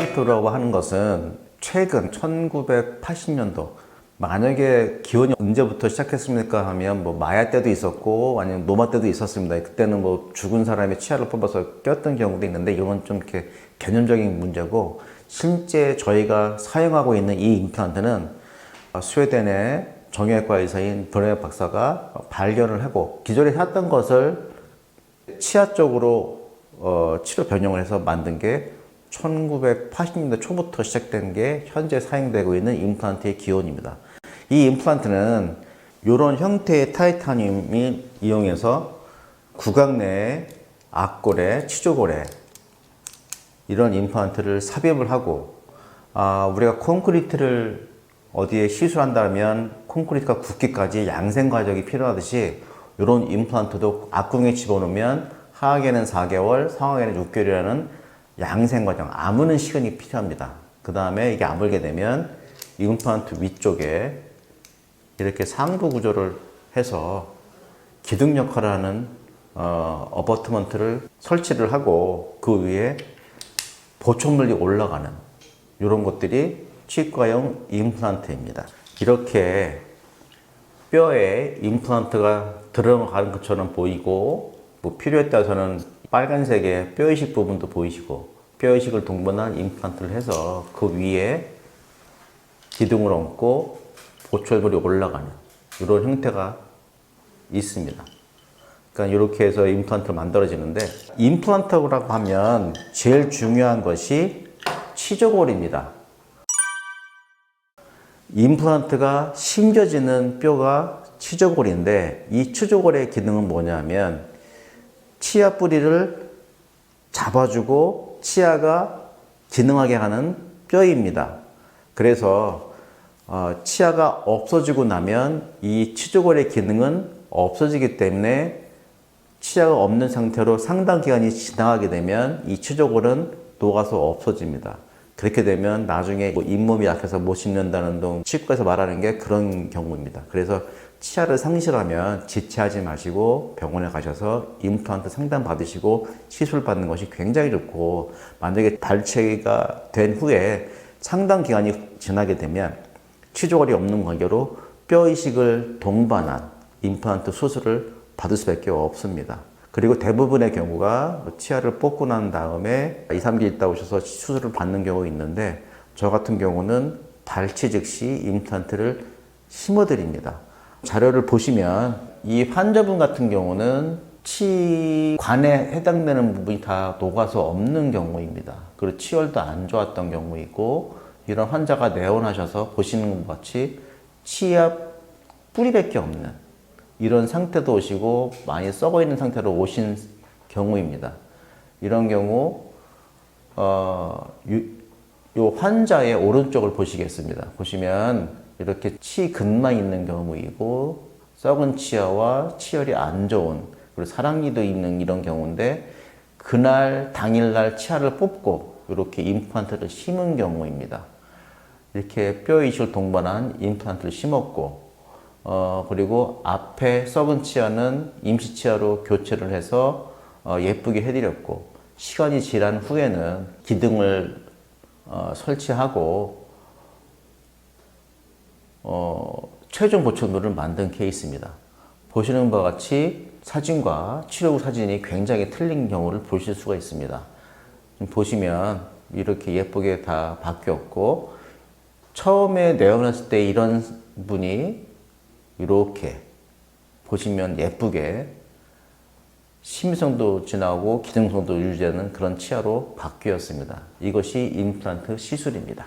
임플란트라고 하는 것은 최근 1980년도, 만약에 기원이 언제부터 시작했습니까 하면 뭐 마야 때도 있었고 아니면 노마 때도 있었습니다. 그때는 뭐 죽은 사람의 치아를 뽑아서 꼈던 경우도 있는데, 이건 좀 이렇게 개념적인 문제고, 실제 저희가 사용하고 있는 이 임플란트는 스웨덴의 정형외과 의사인 브레 박사가 발견을 하고, 기존에 했던 것을 치아 쪽으로 치료 변형을 해서 만든 게 1980년대 초부터 시작된 게 현재 사용되고 있는 임플란트의 기원입니다. 이 임플란트는 이런 형태의 타이타늄을 이용해서 구강 내에 악골에, 치조골에 이런 임플란트를 삽입을 하고, 우리가 콘크리트를 어디에 시술한다면 콘크리트가 굳기까지 양생 과정이 필요하듯이, 이런 임플란트도 악궁에 집어넣으면 하악에는 4개월, 상악에는 6개월이라는 양생 과정, 아무는 시간이 필요합니다. 그 다음에 이게 아물게 되면 임플란트 위쪽에 이렇게 상부 구조를 해서 기둥 역할을 하는 어버트먼트를 설치를 하고, 그 위에 보충물이 올라가는 이런 것들이 치과용 임플란트입니다. 이렇게 뼈에 임플란트가 들어가는 것처럼 보이고, 뭐 필요에 따라서는 빨간색의 뼈이식 부분도 보이시고, 뼈이식을 동반한 임플란트를 해서 그 위에 기둥을 얹고 보철물이 올라가는 이런 형태가 있습니다. 그러니까 이렇게 해서 임플란트가 만들어지는데, 임플란트라고 하면 제일 중요한 것이 치조골입니다. 임플란트가 심겨지는 뼈가 치조골인데, 이 치조골의 기능은 뭐냐면 치아 뿌리를 잡아주고 치아가 기능하게 하는 뼈입니다. 그래서 치아가 없어지고 나면 이 치조골의 기능은 없어지기 때문에, 치아가 없는 상태로 상당 기간이 지나가게 되면 이 치조골은 녹아서 없어집니다. 그렇게 되면 나중에 뭐 잇몸이 약해서 못 씹는다는 등 치과에서 말하는 게 그런 경우입니다. 그래서 치아를 상실하면 지체하지 마시고 병원에 가셔서 임플란트 상담 받으시고 시술 받는 것이 굉장히 좋고, 만약에 발치가 된 후에 상당 기간이 지나게 되면 치조골이 없는 관계로 뼈 이식을 동반한 임플란트 수술을 받을 수밖에 없습니다. 그리고 대부분의 경우가 치아를 뽑고 난 다음에 2, 3개 있다 오셔서 수술을 받는 경우가 있는데, 저 같은 경우는 발치 즉시 임플란트를 심어드립니다. 자료를 보시면 이 환자분 같은 경우는 치관에 해당되는 부분이 다 녹아서 없는 경우입니다. 그리고 치열도 안 좋았던 경우이고, 이런 환자가 내원하셔서 보시는 것 같이 치아 뿌리밖에 없는 이런 상태도 오시고, 많이 썩어 있는 상태로 오신 경우입니다. 이런 경우 요 환자의 오른쪽을 보시겠습니다. 보시면 이렇게 치근만 있는 경우이고, 썩은 치아와 치열이 안 좋은, 그리고 사랑니도 있는 이런 경우인데, 그날 당일날 치아를 뽑고 이렇게 임플란트를 심은 경우입니다. 이렇게 뼈 이식을 동반한 임플란트를 심었고, 그리고 앞에 썩은 치아는 임시 치아로 교체를 해서 예쁘게 해드렸고, 시간이 지난 후에는 기둥을 설치하고 최종 보충물을 만든 케이스입니다. 보시는 바와 같이 사진과 치료 후 사진이 굉장히 틀린 경우를 보실 수가 있습니다. 보시면 이렇게 예쁘게 다 바뀌었고, 처음에 내원했을 때 이런 분이 이렇게 보시면 예쁘게 심미성도 지나고 기능성도 유지하는 그런 치아로 바뀌었습니다. 이것이 임플란트 시술입니다.